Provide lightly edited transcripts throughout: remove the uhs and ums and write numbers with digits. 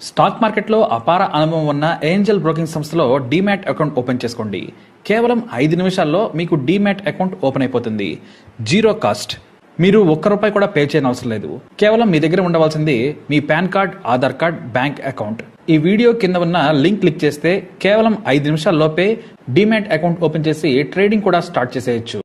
Stock మార్కెట్లో అపార అనుభవం ఉన్న ఏంజల్ బ్రోకింగ్ సంస్థలో డీమ్యాట్ అకౌంట్ ఓపెన్ చేసుకోండి. కేవలం 5 నిమిషాల్లో మీకు డీమ్యాట్ అకౌంట్ ఓపెన్ అయిపోతుంది. Zero cost. మీరు ₹1 కూడా పే చేయని అవసరం లేదు. కేవలం మీ దగ్గర ఉండవలసింది మీ PAN card, Aadhaar card, bank account. ఈ వీడియో కింద ఉన్న లింక్ క్లిక్ చేస్తే కేవలం 5 నిమిషాల్లోపే డీమ్యాట్ అకౌంట్ ఓపెన్ చేసి ట్రేడింగ్ కూడా స్టార్ట్ చేసేయచ్చు.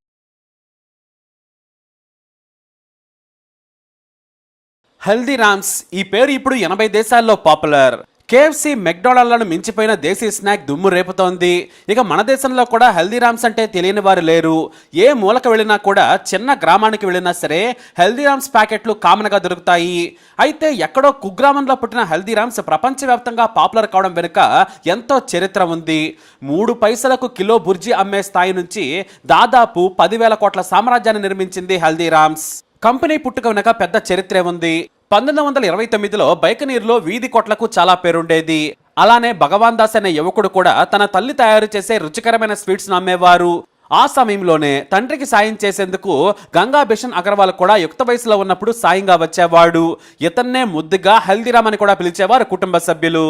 హల్దీరామ్స్ ఈ పేరు ఇప్పుడు 80 దేశాల్లో పాపులర్. కేఎఫ్సి, మెక్డొనాల్డ్లను మించిపోయిన దేశీ స్నాక్ దుమ్ము రేపుతోంది. ఇక మన దేశంలో కూడా హల్దీరామ్స్ అంటే తెలియని వారు లేరు. ఏ మూలకు వెళ్ళినా కూడా, చిన్న గ్రామానికి వెళ్ళినా సరే హల్దీరామ్స్ ప్యాకెట్లు కామన్గా దొరుకుతాయి. అయితే ఎక్కడో కుగ్రామంలో పుట్టిన హల్దీరామ్స్ ప్రపంచవ్యాప్తంగా పాపులర్ కావడం వెనుక ఎంతో చరిత్ర ఉంది. 3 పైసలకు కిలో బుర్జీ అమ్మే స్థాయి నుంచి దాదాపు 10,000 కోట్ల సామ్రాజ్యాన్ని నిర్మించింది హల్దీరామ్స్. కంపెనీ పుట్టుక వెనుక పెద్ద చరిత్రే ఉంది. 1929లో బైకనీర్లో వీధి కొట్లకు చాలా పేరుండేది. అలానే భగవాన్ దాస్ అనే యువకుడు కూడా తన తల్లి తయారు చేసే రుచికరమైన స్వీట్స్ అమ్మేవారు. ఆ సమయంలోనే తండ్రికి సాయం చేసేందుకు గంగా బిషన్ అగర్వాల్ కూడా యుక్త వయసులో ఉన్నప్పుడు సాయంగా వచ్చేవాడు. ఇతన్నే ముద్దుగా హల్దీరామ్ అని కూడా పిలిచేవారు కుటుంబ సభ్యులు.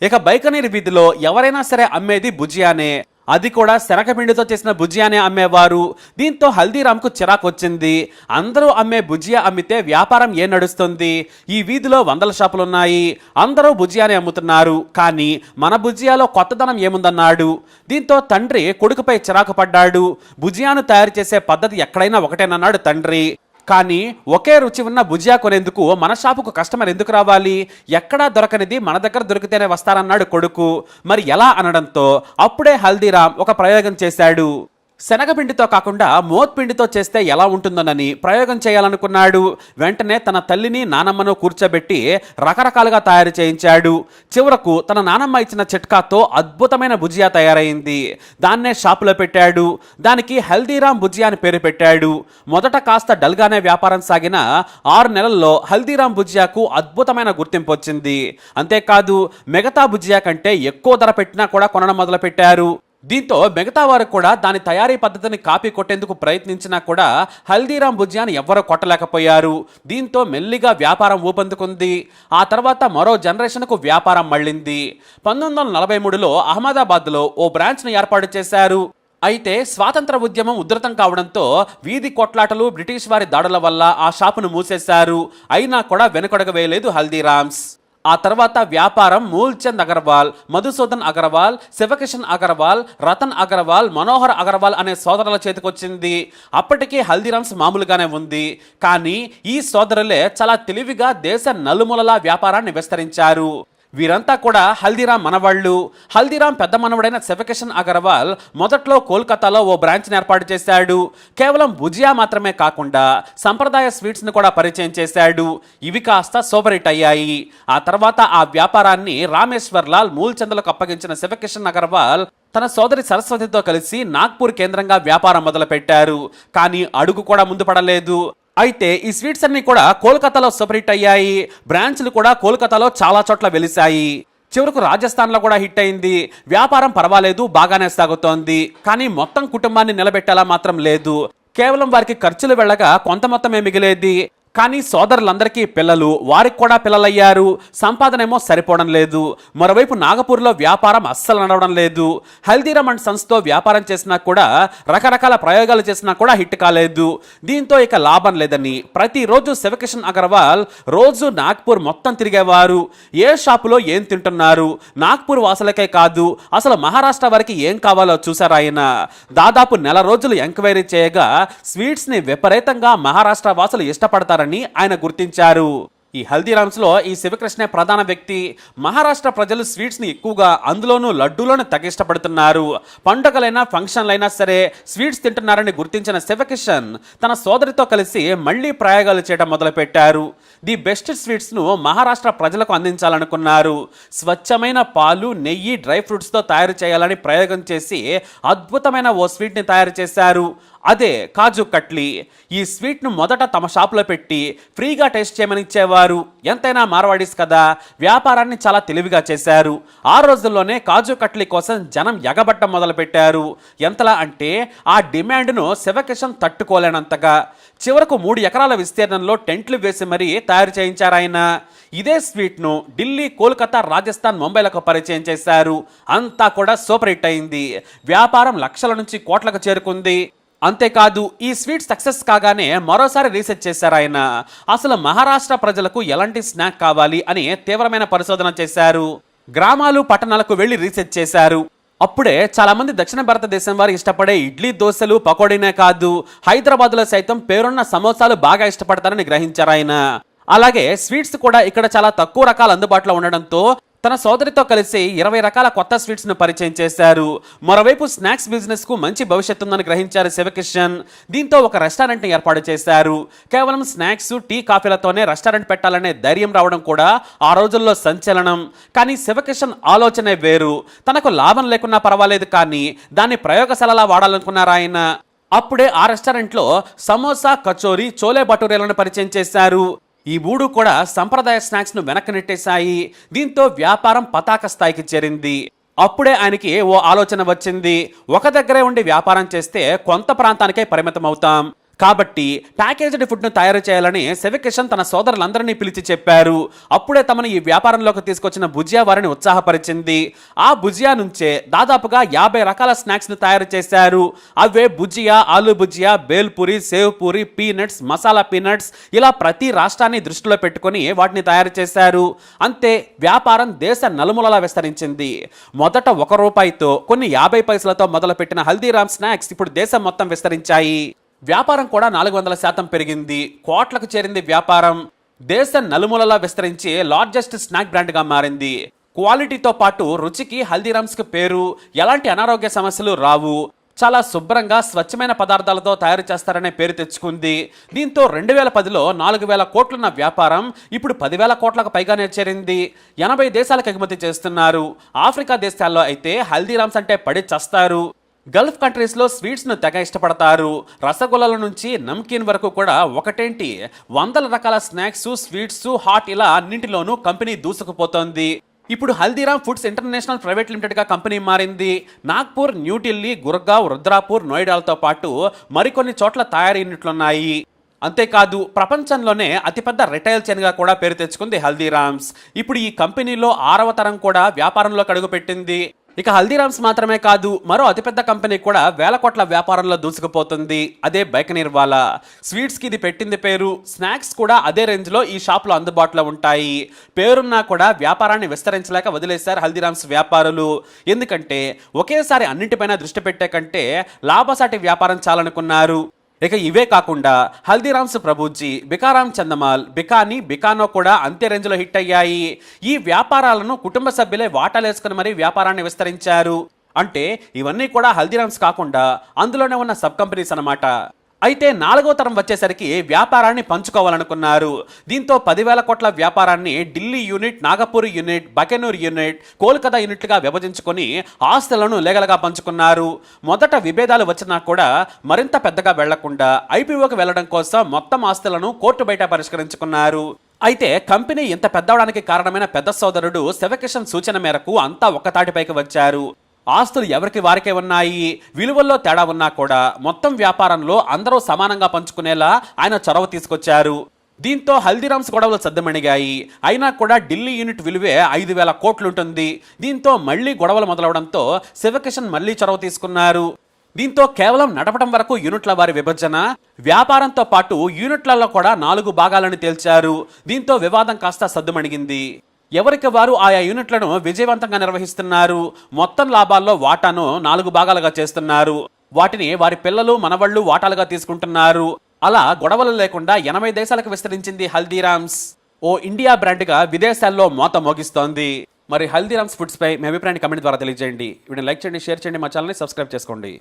ఇక బైకనీర్ వీధిలో ఎవరైనా సరే అమ్మేది భుజియానే. అది కూడా శనగపిండితో చేసిన భుజియానే అమ్మేవారు. దీంతో హల్దీరామ్కు చిరాకు వచ్చింది. అందరూ అమ్మే భుజియా అమ్మితే వ్యాపారం ఏం నడుస్తుంది? ఈ వీధిలో 100 షాపులున్నాయి, అందరూ భుజియానే అమ్ముతున్నారు, కానీ మన భుజియాలో కొత్తదనం ఏముందన్నాడు. దీంతో తండ్రి కొడుకుపై చిరాకు పడ్డాడు. భుజియాను తయారు చేసే పద్ధతి ఎక్కడైనా ఒకటేనన్నాడు తండ్రి. కానీ ఒకే రుచి ఉన్న భుజియా కొనేందుకు మన షాపుకు కస్టమర్ ఎందుకు రావాలి? ఎక్కడా దొరకనిది మన దగ్గర దొరికితేనే వస్తారన్నాడు కొడుకు. మరి ఎలా అనడంతో అప్పుడే హల్దీరామ్ ఒక ప్రయోగం చేశాడు. శనగపిండితో కాకుండా మోత్పిండితో చేస్తే ఎలా ఉంటుందోనని ప్రయోగం చేయాలనుకున్నాడు. వెంటనే తన తల్లిని, నానమ్మను కూర్చోబెట్టి రకరకాలుగా తయారు చేయించాడు. చివరకు తన నానమ్మ ఇచ్చిన చిట్కాతో అద్భుతమైన భుజియా తయారైంది. దాన్నే షాపులో పెట్టాడు. దానికి హల్దీరామ్ భుజియా అని పేరు పెట్టాడు. మొదట కాస్త డల్గానే వ్యాపారం సాగిన 6 నెలల్లో హల్దీరామ్ భుజియాకు అద్భుతమైన గుర్తింపు వచ్చింది. అంతేకాదు, మిగతా భుజియా కంటే ఎక్కువ ధర పెట్టినా కూడా కొనడం మొదలుపెట్టారు. దీంతో మిగతా వారు కూడా దాని తయారీ పద్ధతిని కాపీ కొట్టేందుకు ప్రయత్నించినా కూడా హల్దీరామ్ భుజియాని ఎవ్వరూ కొట్టలేకపోయారు. దీంతో మెల్లిగా వ్యాపారం ఊపందుకుంది. ఆ తర్వాత మరో జనరేషన్కు వ్యాపారం మళ్ళింది. 1943లో అహ్మదాబాద్లో ఓ బ్రాంచ్ను ఏర్పాటు చేశారు. అయితే స్వాతంత్ర ఉద్యమం ఉధృతం కావడంతో వీధి కొట్లాటలు, బ్రిటిష్ వారి దాడుల వల్ల ఆ షాపును మూసేశారు. అయినా కూడా వెనుకడుగు వేయలేదు హల్దీరామ్స్. ఆ తర్వాత వ్యాపారం మూల్చంద్ అగర్వాల్, మధుసూదన్ అగర్వాల్, శివకిషన్ అగర్వాల్, రతన్ అగర్వాల్, మనోహర్ అగర్వాల్ అనే సోదరుల చేతికొచ్చింది. అప్పటికీ హల్దీరామ్స్ మామూలుగానే ఉంది. కానీ ఈ సోదరులే చాలా తెలివిగా దేశ నలుమూలలా వ్యాపారాన్ని విస్తరించారు. వీరంతా కూడా హల్దీరామ్ మనవాళ్ళు. హల్దీరామ్ పెద్ద మనవడైన శివకిషన్ అగర్వాల్ మొదట్లో కోల్కతాలో ఓ బ్రాంచ్ని ఏర్పాటు చేశాడు. కేవలం భుజియా మాత్రమే కాకుండా సంప్రదాయ స్వీట్స్ని కూడా పరిచయం చేశాడు. ఇవి కాస్త సూపర్ హిట్ అయ్యాయి. ఆ తర్వాత ఆ వ్యాపారాన్ని రామేశ్వర్ లాల్ మూల్చంద్లకు అప్పగించిన శివకిషన్ అగర్వాల్ తన సోదరి సరస్వతితో కలిసి నాగ్పూర్ కేంద్రంగా వ్యాపారం మొదలుపెట్టారు. కానీ అడుగు కూడా ముందు పడలేదు. అయితే ఈ స్వీట్స్ అన్ని కూడా కోల్కతాలో సూపర్ హిట్ అయ్యాయి. బ్రాంచ్లు కూడా కోల్కతాలో చాలా చోట్ల వెలిశాయి. చివరకు రాజస్థాన్లో కూడా హిట్ అయింది. వ్యాపారం పర్వాలేదు, బాగానే సాగుతోంది. కానీ మొత్తం కుటుంబాన్ని నిలబెట్టేలా మాత్రం లేదు. కేవలం వారికి ఖర్చులు వెళ్ళగా కొంత మొత్తమే మిగిలేది. కానీ సోదరులందరికీ పిల్లలు, వారికి కూడా పిల్లలయ్యారు. సంపాదనేమో సరిపోవడం లేదు. మరోవైపు నాగపూర్లో వ్యాపారం అస్సలు నడవడం లేదు. హల్దీరామ్ అండ్ సన్స్తో వ్యాపారం చేసినా కూడా, రకరకాల ప్రయోగాలు చేసినా కూడా హిట్ కాలేదు. దీంతో ఇక లాభం లేదని ప్రతిరోజు శివకిషన్ అగర్వాల్ రోజు నాగ్పూర్ మొత్తం తిరిగేవారు. ఏ షాపులో ఏం తింటున్నారు, నాగ్పూర్ వాసులకే కాదు అసలు మహారాష్ట్ర వారికి ఏం కావాలో చూశారాయన. దాదాపు నెల రోజులు ఎంక్వైరీ చేయగా స్వీట్స్ని విపరీతంగా మహారాష్ట్ర వాసులు ఇష్టపడతారని ఆయన గుర్తించారు. ఈ హల్దీరామ్స్ లో ఈ శివకృష్ణే ప్రధాన వ్యక్తి. మహారాష్ట్ర ప్రజలు స్వీట్స్ ని ఎక్కువగా, అందులోనూ లడ్డూలను తెగ ఇష్టపడుతున్నారు. పండుగలైనా ఫంక్షన్లైనా సరే స్వీట్స్ తింటున్నారని గుర్తించిన శివకిషన్ తన సోదరితో కలిసి మళ్లీ ప్రయోగాలు చేయడం మొదలుపెట్టారు. ది బెస్ట్ స్వీట్స్ ను మహారాష్ట్ర ప్రజలకు అందించాలనుకున్నారు. స్వచ్ఛమైన పాలు, నెయ్యి, డ్రై ఫ్రూట్స్ తో తయారు చేయాలని ప్రయోగం చేసి అద్భుతమైన ఓ స్వీట్ ని తయారు చేశారు. అదే కాజు కట్లీ. ఈ స్వీట్ను మొదట తమ షాపులో పెట్టి ఫ్రీగా టేస్ట్ చేయమని ఇచ్చేవారు. ఎంతైనా మార్వాడీస్ కదా, వ్యాపారాన్ని చాలా తెలివిగా చేశారు. ఆ రోజుల్లోనే కాజు కట్లీ కోసం జనం ఎగబట్టం మొదలుపెట్టారు. ఎంతలా అంటే ఆ డిమాండ్ను శివకిషన్ తట్టుకోలేనంతగా. చివరకు 3 ఎకరాల విస్తీర్ణంలో టెంట్లు వేసి మరీ తయారు చేయించారాయన. ఇదే స్వీట్ ను ఢిల్లీ, కోల్కతా, రాజస్థాన్, ముంబైలకు పరిచయం చేశారు. అంతా కూడా సూపర్ హిట్ అయింది. వ్యాపారం లక్షల నుంచి కోట్లకు చేరుకుంది. అంతేకాదు ఈ స్వీట్ సక్సెస్ కాగానే మరోసారి రీసెర్చ్ చేశారు ఆయన. అసలు మహారాష్ట్ర ప్రజలకు ఎలాంటి స్నాక్ కావాలి అని తీవ్రమైన పరిశోధన చేశారు. గ్రామాలు, పట్టణాలకు వెళ్లి రీసెర్చ్ చేశారు. అప్పుడే చాలా మంది దక్షిణ భారతదేశం వారు ఇష్టపడే ఇడ్లీ, దోశలు, పకోడీనే కాదు, హైదరాబాద్లో సైతం పేరున్న సమోసాలు బాగా ఇష్టపడతారని గ్రహించారు ఆయన. అలాగే స్వీట్స్ కూడా ఇక్కడ చాలా తక్కువ రకాలు అందుబాటులో ఉండడంతో తన సోదరితో కలిసి 20 రకాల కొత్త స్వీట్స్ ను పరిచయం చేశారు. మరోవైపు స్నాక్స్ బిజినెస్ కు మంచి భవిష్యత్తు ఉందని గ్రహించారు శివకిషన్. దీంతో ఒక రెస్టారెంట్ ని ఏర్పాటు చేశారు. కేవలం స్నాక్స్, టీ, కాఫీలతోనే రెస్టారెంట్ పెట్టాలనే ధైర్యం రావడం కూడా ఆ రోజుల్లో సంచలనం. కానీ శివకిషన్ ఆలోచనే వేరు. తనకు లాభం లేకున్నా పర్వాలేదు కానీ దాన్ని ప్రయోగశాలలా వాడాలనుకున్నారు ఆయన. అప్పుడే ఆ రెస్టారెంట్లో సమోసా, కచోరీ, చోలే భటూరేలను పరిచయం చేశారు. ఈ మూడు కూడా సంప్రదాయ స్నాక్స్ ను వెనక్కి నెట్టేశాయి. దీంతో వ్యాపారం పతాక స్థాయికి చేరింది. అప్పుడే ఆయనకి ఓ ఆలోచన వచ్చింది. ఒక దగ్గరే ఉండి వ్యాపారం చేస్తే కొంత ప్రాంతానికే పరిమితం అవుతాం. కాబట్టి ప్యాకేజ్డ్ ఫుడ్ ను తయారు చేయాలని శివకిషన్ తన సోదరులందరినీ పిలిచి చెప్పారు. అప్పుడే తమను ఈ వ్యాపారంలోకి తీసుకొచ్చిన భుజియా వారిని ఉత్సాహపరిచింది. ఆ భుజియా నుంచే దాదాపుగా 50 రకాల స్నాక్స్ ను తయారు చేశారు. అవే భుజియా, ఆలూ భుజియా, బేల్ పూరి, సేవ్ పూరి, పీనట్స్, మసాలా పీనట్స్, ఇలా ప్రతి రాష్ట్రాన్ని దృష్టిలో పెట్టుకుని వాటిని తయారు చేశారు. అంతే, వ్యాపారం దేశ నలుమూలలా విస్తరించింది. మొదట 1 రూపాయితో కొన్ని 50 పైసలతో మొదలుపెట్టిన హల్దీరామ్ స్నాక్స్ ఇప్పుడు దేశం మొత్తం విస్తరించాయి. వ్యాపారం కూడా 400% పెరిగింది. కోట్లకు చేరింది వ్యాపారం. దేశం నలుమూలలా విస్తరించి లార్జెస్ట్ స్నాక్ బ్రాండ్ గా మారింది. క్వాలిటీతో పాటు రుచికి హల్దీరామ్స్ కి పేరు. ఎలాంటి అనారోగ్య సమస్యలు రావు. చాలా శుభ్రంగా స్వచ్ఛమైన పదార్థాలతో తయారు చేస్తారనే పేరు తెచ్చుకుంది. దీంతో 2010లో 4,000 కోట్లున్న వ్యాపారం ఇప్పుడు 10,000 కోట్లకు పైగానే చేరింది. 80 దేశాలకు ఎగుమతి చేస్తున్నారు. ఆఫ్రికా దేశాల్లో అయితే హల్దీరామ్స్ అంటే పడి చస్తారు. గల్ఫ్ కంట్రీస్ లో స్వీట్స్ ను తెగ ఇష్టపడతారు. రసగుల్లాల నుంచి నమ్కీన్ వరకు కూడా ఒకటేంటి 100 రకాల స్నాక్స్, స్వీట్స్, హాట్ ఇలా అన్నింటిలోనూ కంపెనీ దూసుకుపోతోంది. ఇప్పుడు Haldiram foods international private limited గా కంపెనీ మారింది. నాగ్పూర్, న్యూఢిల్లీ, గుర్గావ్, రుద్రాపూర్, నోయిడాలతో పాటు మరికొన్ని చోట్ల తయారీ యూనిట్లున్నాయి. అంతేకాదు ప్రపంచంలోనే అతిపెద్ద రిటైల్ చైన్ గా కూడా పేరు తెచ్చుకుంది హల్దీరామ్స్. ఇప్పుడు ఈ కంపెనీలో 6వ తరం కూడా వ్యాపారంలోకి అడుగుపెట్టింది. ఇక హల్దీరామ్స్ మాత్రమే కాదు, మరో అతిపెద్ద కంపెనీ కూడా 1000 కోట్ల వ్యాపారంలో దూసుకుపోతుంది. అదే బైకనీర్ వాలా. స్వీట్స్ కి ఇది పెట్టింది పేరు. స్నాక్స్ కూడా అదే రేంజ్ లో ఈ షాప్ లో అందుబాటులో ఉంటాయి. పేరున్నా కూడా వ్యాపారాన్ని విస్తరించలేక వదిలేశారు హల్దీరామ్స్ వ్యాపారులు. ఎందుకంటే ఒకేసారి అన్నింటిపైన దృష్టి పెట్టే కంటే లాభసాటి వ్యాపారం చాలనుకున్నారు. ఇక ఇవే కాకుండా హల్దీరామ్స్ ప్రభుజీ, బికారామ్ చందమాల్, బికానీ, బికానో కూడా అంతే రేంజ్లో హిట్ అయ్యాయి. ఈ వ్యాపారాలను కుటుంబ సభ్యులే వాటాలేసుకుని మరీ వ్యాపారాన్ని విస్తరించారు. అంటే ఇవన్నీ కూడా హల్దీరామ్స్ కాకుండా అందులోనే ఉన్న సబ్ కంపెనీస్ అన్నమాట. అయితే 4వ తరం వచ్చేసరికి వ్యాపారాన్ని పంచుకోవాలనుకున్నారు. దీంతో 10,000 కోట్ల వ్యాపారాన్ని Delhi unit, Nagpur unit, Bikaner unit, Kolkata యూనిట్లుగా విభజించుకొని ఆస్తులను లేగలగా పంచుకున్నారు. మొదట విభేదాలు వచ్చినా కూడా మరింత పెద్దగా వెళ్లకుండా ఐపీఓకి వెళ్లడం కోసం మొత్తం ఆస్తులను కోర్టు బయట పరిష్కరించుకున్నారు. అయితే కంపెనీ ఇంత పెద్దవడానికి కారణమైన పెద్ద సోదరుడు శివకిషన్ సూచన మేరకు అంతా ఒక్కతాటిపైకి వచ్చారు. ఆస్తులు ఎవరికి వారికే ఉన్నాయి. విలువల్లో తేడా ఉన్నా కూడా మొత్తం వ్యాపారంలో అందరూ సమానంగా పంచుకునేలా ఆయన చొరవ తీసుకొచ్చారు. దీంతో హల్దీరామ్స్ గొడవలు సద్దుమణిగాయి. అయినా కూడా ఢిల్లీ యూనిట్ విలువే 5,000 కోట్లుంటుంది. దీంతో మళ్లీ గొడవలు మొదలవడంతో శివకిషన్ మళ్లీ చొరవ తీసుకున్నారు. దీంతో కేవలం నడపడం వరకు యూనిట్ల వారి విభజన, వ్యాపారంతో పాటు యూనిట్లలో కూడా 4 భాగాలను తేల్చారు. దీంతో వివాదం కాస్త సద్దుమణిగింది. ఎవరికి వారు ఆయా యూనిట్లను విజయవంతంగా నిర్వహిస్తున్నారు. మొత్తం లాభాల్లో వాటాను 4 భాగాలుగా చేస్తున్నారు. వాటిని వారి పిల్లలు, మనవళ్లు వాటాలుగా తీసుకుంటున్నారు. అలా గొడవలు లేకుండా 80 దేశాలకు విస్తరించింది హల్దీరామ్స్. ఓ ఇండియా బ్రాండ్ గా విదేశాల్లో మోత మోగిస్తోంది. మరి హల్దీరామ్స్ ఫుడ్స్ పై మీ అభిప్రాయాన్ని కమెంట్ ద్వారా తెలియజేయండి. వీడియోని లైక్ చేయండి, షేర్ చేయండి, మా ఛానల్ని సబ్స్క్రైబ్ చేసుకోండి.